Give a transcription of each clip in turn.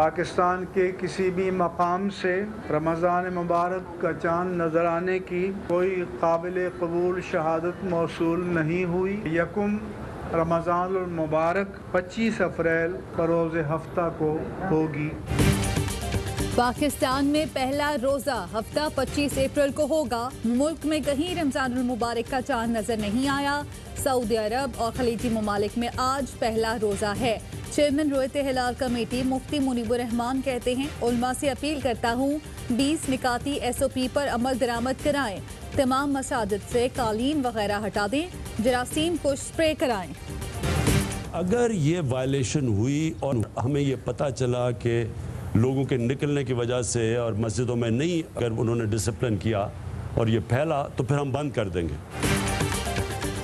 पाकिस्तान के किसी भी मकाम से रमज़ान मुबारक का चाँद नज़र आने की कोई काबिल कबूल शहादत मौसूल नहीं हुई। यकुम रमज़ान मुबारक 25 अप्रैल बरोज़ हफ्ता को होगी। पाकिस्तान में पहला रोजा हफ्ता 25 अप्रैल को होगा। मुल्क में कहीं रमजान मुबारक का चांद नजर नहीं आया। सऊदी अरब और खलीजी ममालिक में आज पहला रोजा है। चेयरमैन रोयत हिलाल कमेटी मुफ्ती मुनीबुर रहमान कहते हैं, उलमा से अपील करता हूँ 20 निकाती SOP पर अमल दरामद कराएं। तमाम मसाजिद से कालीन वगैरह हटा दें। जरासीम को स्प्रे कराएं। अगर ये वायलेशन हुई और हमें ये पता चला कि लोगों के निकलने की वजह से और मस्जिदों में नहीं अगर उन्होंने डिसिप्लिन किया और ये फैला तो फिर हम बंद कर देंगे।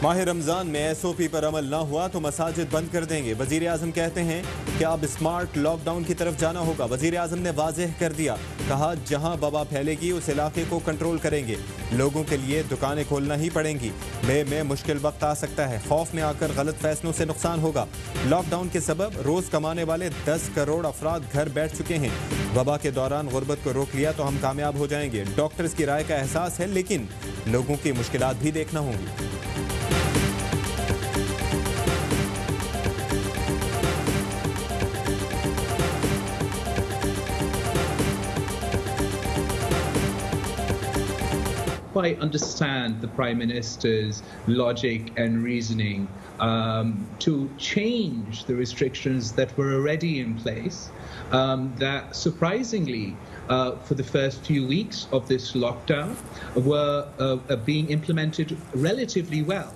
माह रमज़ान में SOP पर अमल ना हुआ तो मसाजिद बंद कर देंगे। वज़ीर आज़म कहते हैं कि अब स्मार्ट लॉकडाउन की तरफ जाना होगा। वज़ीर आज़म ने वाज़ेह कर दिया, कहा जहां वबा फैलेगी उस इलाके को कंट्रोल करेंगे। लोगों के लिए दुकानें खोलना ही पड़ेंगी। में मुश्किल वक्त आ सकता है। खौफ में आकर गलत फैसलों से नुकसान होगा। लॉकडाउन के सबब रोज़ कमाने वाले 10 करोड़ अफराद घर बैठ चुके हैं। वबा के दौरान गुर्बत को रोक लिया तो हम कामयाब हो जाएंगे। डॉक्टर्स की राय का एहसास है, लेकिन लोगों की मुश्किलात भी देखना होंगी। Quite understand the Prime Minister's logic and reasoning to change the restrictions that were already in place that surprisingly for the first few weeks of this lockdown were being implemented relatively well.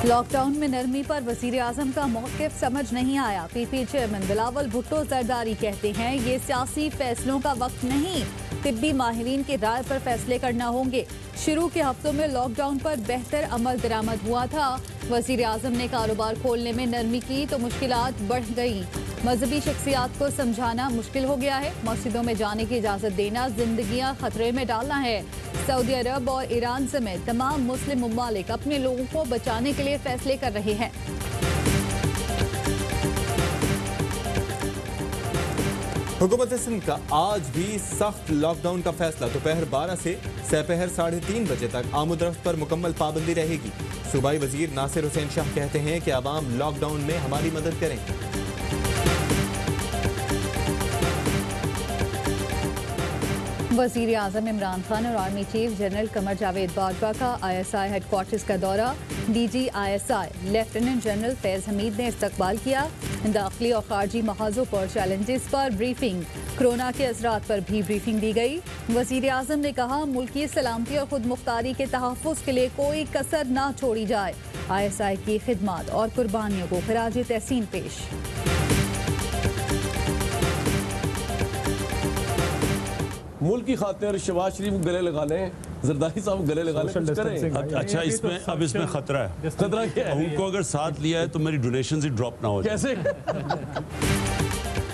Lockdown में नरमी पर वज़ीर आज़म का मौक़िफ़ समझ नहीं आया। PP chairman Bilawal Bhutto Zardari कहते हैं, ये सियासी फैसलों का वक्त नहीं, तिब्बी माहिरीन की राय पर फैसले करना होंगे। शुरू के हफ्तों में लॉकडाउन पर बेहतर अमल दरामद हुआ था। वज़ीर आज़म ने कारोबार खोलने में नरमी की तो मुश्किलात बढ़ गई। मजहबी शख्सियात को समझाना मुश्किल हो गया है। मस्जिदों में जाने की इजाज़त देना जिंदगियां खतरे में डालना है। सऊदी अरब और ईरान समेत तमाम मुस्लिम ममालिक अपने लोगों को बचाने के लिए फैसले कर रहे हैं। हुकूमत सिंध का आज भी सख्त लॉकडाउन का फैसला। दोपहर 12 से सपहर 3:30 बजे तक आमद-रफ्त पर मुकम्मल पाबंदी रहेगी। सूबाई वजीर नासिर हुसैन शाह कहते हैं कि आवाम लॉकडाउन में हमारी मदद करें। वज़ीर आज़म इमरान खान और army chief general Qamar Javed Bajwa का ISI हेडक्वार्टर्स का दौरा। DG ISI लेफ्टिनेंट जनरल फैज़ हमीद ने इस्तकबाल किया। दाखिली और खारजी महाजों पर चैलेंजेस पर ब्रीफिंग। कोरोना के असरात पर भी ब्रीफिंग दी गई। वज़ीर आज़म ने कहा, मुल्की सलामती और खुद मुख्तारी के तहफ़्फ़ुज़ के लिए कोई कसर ना छोड़ी जाए। ISI की खिदमत और कुर्बानियों को खराज तहसीन पेश। मुल्क की खातिर शहबाज शरीफ को गले लगा लें, जरदारी साहब गले लगा लें। अच्छा, इसमें खतरा है। खतरा क्या है? उनको अगर साथ लिया है तो मेरी डोनेशन ही ड्रॉप ना हो जाए। कैसे?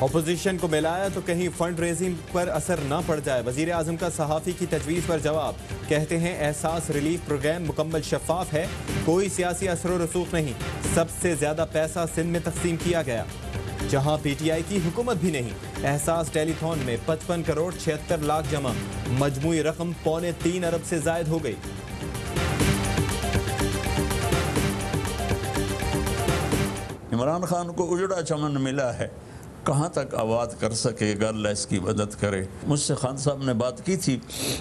अपोजिशन को मिलाया तो कहीं फंड रेजिंग पर असर ना पड़ जाए। वजीर आजम का सहाफ़ी की तजवीज़ पर जवाब। कहते हैं एहसास रिलीफ प्रोग्राम मुकम्मल शफाफ है, कोई सियासी असर रसूख नहीं। सबसे ज़्यादा पैसा सिंध में तकसीम किया गया, जहां PTI की हुकूमत भी नहीं। एहसास टेलीथॉन में 55 करोड़ 76 लाख जमा, मजमूई रकम 3.25 अरब से जायद हो गई। इमरान खान को उजड़ा चमन मिला है, कहाँ तक आबाद कर सकेगा, अल्लाह इसकी मदद करे। मुझसे खान साहब ने बात की थी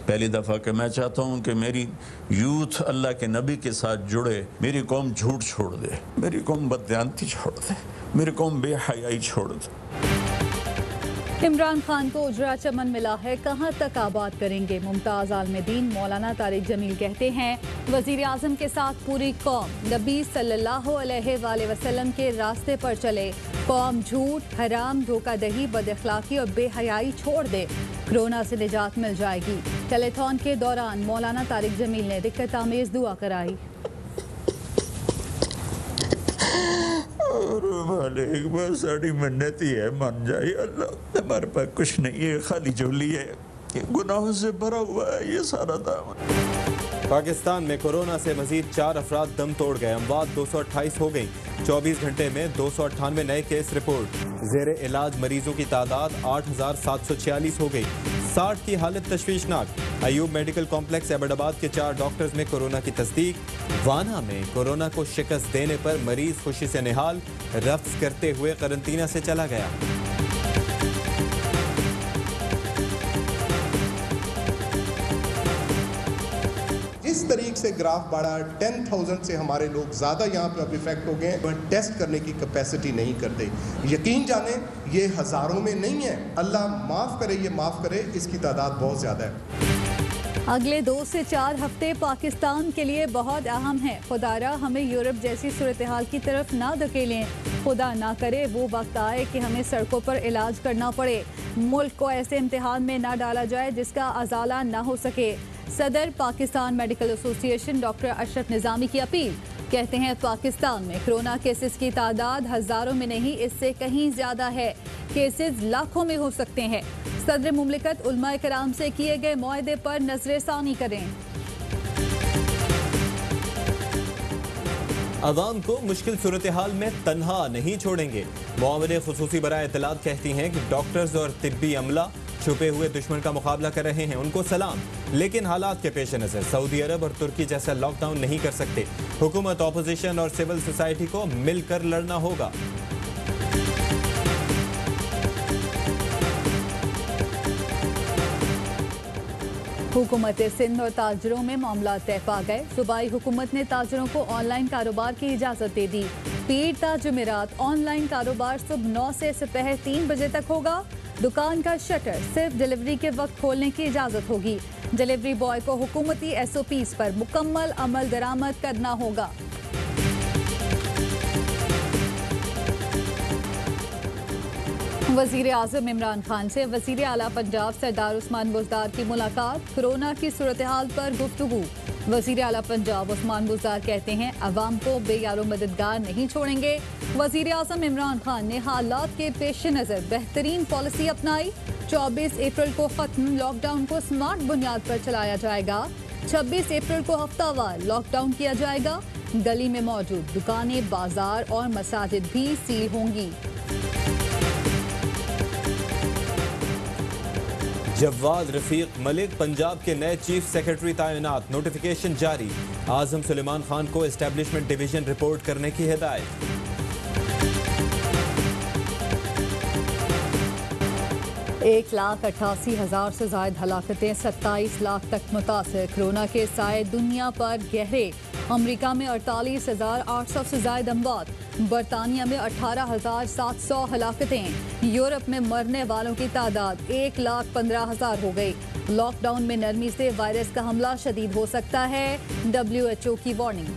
पहली दफ़ा कि मैं चाहता हूँ कि मेरी यूथ अल्लाह के नबी के साथ जुड़े, मेरी कौम झूठ छोड़ दे, मेरी कौम बदयांती छोड़ दे, मेरी कौम बेहयाई छोड़ दे। इमरान खान को उजड़ा चमन मिला है, कहाँ तक आबाद करेंगे। मुमताज़ आलमदीन मौलाना तारिक जमील कहते हैं, वज़ीर आज़म के साथ पूरी कौम नबी सल्लल्लाहु अलैहि वसल्लम के रास्ते पर चले। कौम झूठ, हराम, धोखाधड़ी, बदअखलाकी और बेहयाई छोड़ दे, कोरोना से निजात मिल जाएगी। टेलीथॉन के दौरान मौलाना तारिक जमील ने दिक्कत आमेज दुआ कराई। और मालिक बस साड़ी मन्नत ही है, मान जाए अल्लाह, हमारे पास कुछ नहीं है, खाली झोली है, गुनाहों से भरा हुआ है ये सारा दामन। पाकिस्तान में कोरोना से मजीद 4 अफराद दम तोड़ गए। अमवात 228 हो गई। 24 घंटे में 298 नए केस रिपोर्ट। जेर इलाज मरीजों की तादाद 8746 हो गई। 60 की हालत तशवीशनाक। अयूब मेडिकल कॉम्प्लेक्स एबटाबाद के 4 डॉक्टर्स में कोरोना की तस्दीक। वाना में कोरोना को शिकस्त देने पर मरीज खुशी से निहाल, रफ्स करते हुए करंतना से चला गया। इस तरीके से ग्राफ बढ़ा, 10,000 से हमारे लोग ज़्यादा यहाँ पे अब इफेक्ट हो गए। वह टेस्ट करने की कैपेसिटी नहीं करते। यकीन जाने ये हज़ारों में नहीं है। अल्लाह माफ़ करे, ये माफ़ करे, इसकी तादाद बहुत ज़्यादा है। अगले 2 से 4 हफ्ते पाकिस्तान के लिए बहुत अहम हैं। खुदारा हमें यूरोप जैसी सूरत हाल की तरफ ना धकेलें। खुदा ना करे वो वक्त आए कि हमें सड़कों पर इलाज करना पड़े। मुल्क को ऐसे इम्तिहान में ना डाला जाए जिसका अजाला ना हो सके। सदर Pakistan medical association doctor Ashraf Nizami की अपील। कहते हैं पाकिस्तान में कोरोना केसेस की तादाद हज़ारों में नहीं, इससे कहीं ज़्यादा है। केसेस लाखों में हो सकते हैं। सदर मुमलिकत उलमाए कराम से किए गए मुआहदे पर नजरसानी करें। अवाम को मुश्किल सूरत हाल में तन्हा नहीं छोड़ेंगे। मुआवरे खुसूसी बराए इत्तलात कहती हैं कि डॉक्टर्स और तिब्बी अमला छुपे हुए दुश्मन का मुकाबला कर रहे हैं। उनको सलाम, लेकिन हालात के पेश नज़र सऊदी अरब और तुर्की जैसा लॉकडाउन नहीं कर सकते। हुकूमत, ऑपोजिशन और सिविल सोसाइटी को मिलकर लड़ना होगा। हुकूमत सिंध और ताजरों में मामला तय पा गए। सूबाई हुकूमत ने ताजरों को ऑनलाइन कारोबार की इजाज़त दे दी। पीर ता जुमेरात ऑनलाइन कारोबार सुबह 9 से दोपहर 3 बजे तक होगा। दुकान का शटर सिर्फ डिलीवरी के वक्त खोलने की इजाज़त होगी। डिलीवरी बॉय को हुकूमती SOPs पर मुकम्मल अमल दरामद करना होगा। वज़ीर आज़म इमरान खान से वज़ीर आला पंजाब सरदार उस्मान बुज़दार की मुलाकात। कोरोना की सूरत हाल पर गुफ्तगू। वज़ीर आला पंजाब उस्मान बुज़दार कहते हैं अवाम को बेयारो मददगार नहीं छोड़ेंगे। वज़ीर आज़म इमरान खान ने हालात के पेश नज़र बेहतरीन पॉलिसी अपनाई। 24 अप्रैल को ख़त्म लॉकडाउन को स्मार्ट बुनियाद पर चलाया जाएगा। 26 अप्रैल को हफ्तावार लॉकडाउन किया जाएगा। गली में मौजूद दुकानें, बाजार और मसाजिद भी सील होंगी। जवाद रफीक मलिक पंजाब के नए चीफ सेक्रेटरी तैनात। नोटिफिकेशन जारी। आजम सुलेमान खान को एस्टेब्लिशमेंट डिवीजन रिपोर्ट करने की हिदायत। 1,88,000 से ज़ायद हलाकतें, 27 लाख तक मुतासर। कोरोना के साए दुनिया पर गहरे। अमरीका में 48,800 से ज़ायद अमवात। बरतानिया में 18,700 हलाकतें। यूरोप में मरने वालों की तादाद 1,15,000 हो गई। लॉकडाउन में नरमी से वायरस का हमला शदीद हो सकता है। WHO की वार्निंग।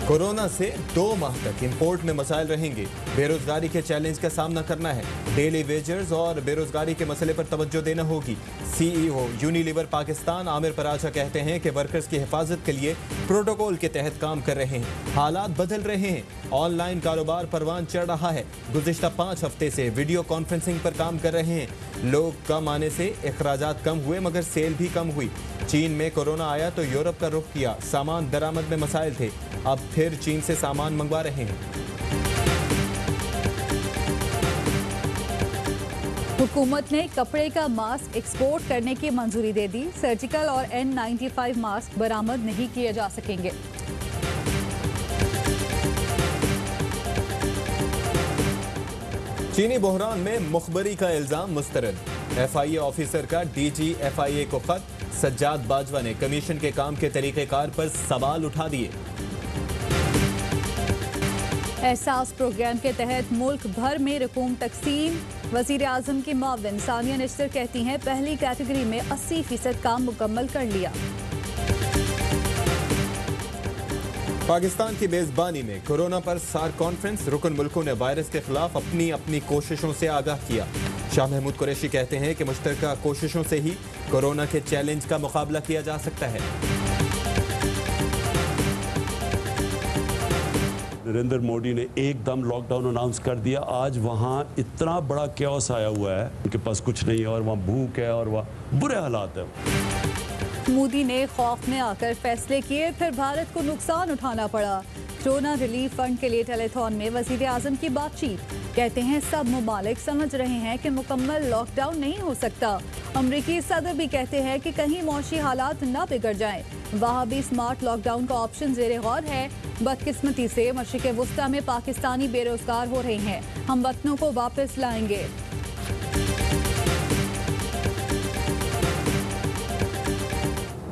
कोरोना से 2 माह तक इंपोर्ट में मसाइल रहेंगे। बेरोजगारी के चैलेंज का सामना करना है। डेली वेजर्स और बेरोजगारी के मसले पर तवज्जो देना होगी। CEO यूनिलीवर पाकिस्तान आमिर पराचा कहते हैं कि वर्कर्स की हिफाजत के लिए प्रोटोकॉल के तहत काम कर रहे हैं। हालात बदल रहे हैं। ऑनलाइन कारोबार परवान चढ़ रहा है। गुज़िश्ता 5 हफ्ते से वीडियो कॉन्फ्रेंसिंग पर काम कर रहे हैं। लोग कम आने से अखराजात कम हुए मगर सेल भी कम हुई। चीन में कोरोना आया तो यूरोप का रुख किया। सामान दरामद में मसाइल थे, अब फिर चीन से सामान मंगवा रहे हैं। हुकूमत ने कपड़े का मास्क एक्सपोर्ट करने की मंजूरी दे दी। सर्जिकल और N95 मास्क बरामद नहीं किए जा सकेंगे। चीनी बहरान में मुखबरी का इल्जाम मुस्तरद। FIA ऑफिसर का DG FIA को खत। सज्जाद बाजवा ने कमीशन के काम के तरीक़ेकार पर सवाल उठा दिए। एहसास प्रोग्राम के तहत मुल्क भर में रकूम तकसीम। वज़ीर आज़म की मुआविन सानिया निश्तर कहती हैं पहली कैटेगरी में 80% काम मुकम्मल कर लिया। पाकिस्तान की मेजबानी में कोरोना पर सार कॉन्फ्रेंस। रुकन मुल्कों ने वायरस के खिलाफ अपनी अपनी कोशिशों से आगाह किया। शाह महमूद कुरैशी कहते हैं कि मुश्तरका कोशिशों से ही कोरोना के चैलेंज का मुकाबला किया जा सकता है। नरेंद्र मोदी ने एकदम लॉकडाउन अनाउंस कर दिया। आज वहाँ इतना बड़ा क्योस आया हुआ है, उनके पास कुछ नहीं है और वहाँ भूख है और वहाँ बुरे हालात है। मोदी ने खौफ में आकर फैसले किए, फिर भारत को नुकसान उठाना पड़ा। कोरोना रिलीफ फंड के लिए टेलीथॉन में वजीर आजम की बातचीत। कहते हैं सब ममालिक समझ रहे हैं कि मुकम्मल लॉकडाउन नहीं हो सकता। अमरीकी सदर भी कहते हैं कि कहीं मौशी हालात न बिगड़ जाएं। वहाँ भी स्मार्ट लॉकडाउन का ऑप्शन ज़ेरे गौर है। बदकिस्मती से मशरिक़ वुस्ता में पाकिस्तानी बेरोजगार हो रहे हैं, हम वतनों को वापस लाएंगे।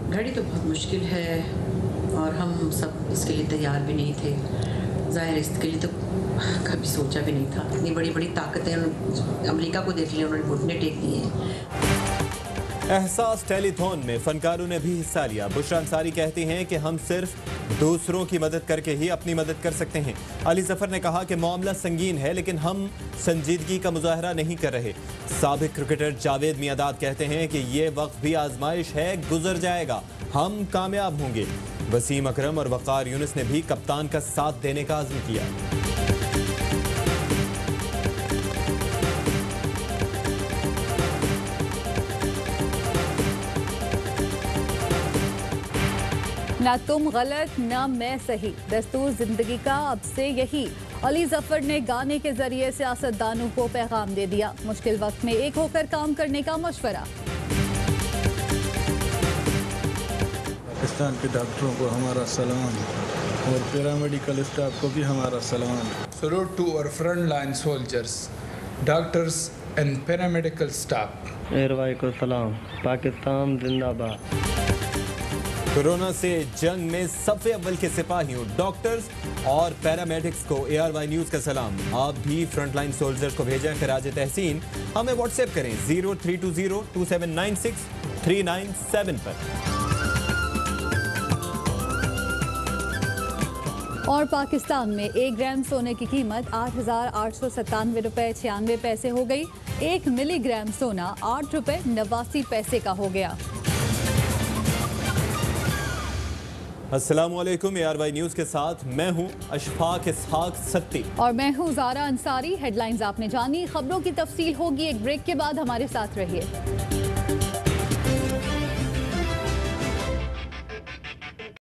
घड़ी तो बहुत मुश्किल है और हम सब इसके लिए तैयार भी नहीं थे। ज़ाहिर इसके लिए तो कभी सोचा भी नहीं था। इतनी बड़ी बड़ी ताकतें अमेरिका को देख लिया, उन्होंने घुटने टेक दिए हैं। एहसास टेलीथॉन में फनकारों ने भी हिस्सा लिया। बुशरा अंसारी कहती हैं कि हम सिर्फ दूसरों की मदद करके ही अपनी मदद कर सकते हैं। अली जफर ने कहा कि मामला संगीन है लेकिन हम संजीदगी का मुजाहरा नहीं कर रहे। साबिक क्रिकेटर जावेद मियादाद कहते हैं कि ये वक्त भी आजमाइश है, गुजर जाएगा, हम कामयाब होंगे। वसीम अकरम और वक़ार यूनुस ने भी कप्तान का साथ देने का अज़्म किया। ना तुम गलत ना मैं सही, दस्तूर जिंदगी का अब से यही। अली जफर ने गाने के जरिए सियासतदानों को पैगाम दे दिया। मुश्किल वक्त में एक होकर काम करने का मशवरा। पाकिस्तान के डॉक्टरों को हमारा सलाम और पैरामेडिकल स्टाफ को भी हमारा सलाम। Salute to our frontline soldiers, doctors and paramedical staff. ARY को सलाम, पाकिस्तान जिंदाबाद। कोरोना से जंग में सफ़े अव्वल के सिपाहियों, डॉक्टर्स और पैरामेडिक्स को ARY न्यूज़ का सलाम। आप भी फ्रंटलाइन सोल्जर्स को भेजें खराज तहसीन। हमें व्हाट्सएप करें 03202796 पर। और पाकिस्तान में 1 ग्राम सोने की कीमत 8,897 रुपये 96 पैसे हो गई। 1 मिलीग्राम सोना 8 रुपये 89 पैसे का हो गया। अस्सलामुअलैकुम, ARY न्यूज़ के साथ मैं हूं अशफाक इसहाक सत्ती और मैं हूं ज़ारा अंसारी। हेडलाइंस आपने जानी, खबरों की तफसील होगी एक ब्रेक के बाद, हमारे साथ रहिए।